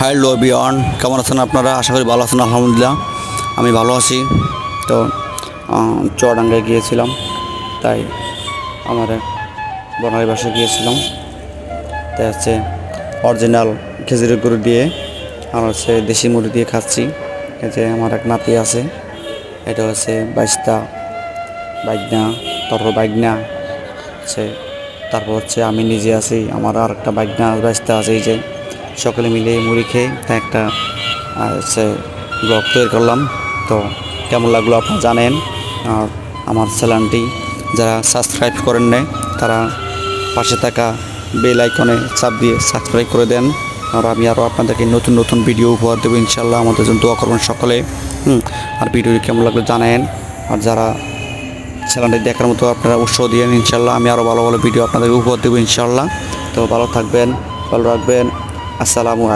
Hello everyone, কেমন আছেন আপনারা? আশা করি ভালো আছেন। আলহামদুলিল্লাহ আমি ভালো আছি। তো চুয়াডাঙ্গায় গিয়েছিলাম, তাই আমার বনাই বাসায় গিয়েছিলাম। তাই হচ্ছে অরিজিনাল খেজুরের গুঁড়ো দিয়ে আর হচ্ছে দেশি মুড়ি দিয়ে খাচ্ছি। এই যে আমার এক নাতি আছে, এটা হচ্ছে বাইগনা হচ্ছে। তারপর হচ্ছে আমি নিজে আছি, আমার আর একটা বাইস্তা আছে। এই যে সকলে মিলে মুড়ি খেয়ে তাই একটা হচ্ছে ব্লগ তৈরি করলাম। তো কেমন লাগলো আপনারা জানেন। আর আমার চ্যানেলটি যারা সাবস্ক্রাইব করেন নাই তারা পাশে থাকা বেল আইকনে চাপ দিয়ে সাবস্ক্রাইব করে দেন। আর আমি আরও আপনাদেরকে নতুন নতুন ভিডিও উপহার দেবো ইনশাল্লাহ। আমাদের জন্য দোয়া করবেন সকলে। আর ভিডিওটি কেমন লাগলো জানেন। আর যারা চ্যানেলটি দেখার মতো আপনারা উৎসাহ দিয়েন ইনশাল্লাহ। আমি আরও ভালো ভালো ভিডিও আপনাদেরকে উপহার দেবো ইনশাল্লাহ। তো ভালো থাকবেন, ভালো রাখবেন। আসসালামু আলাইকুম।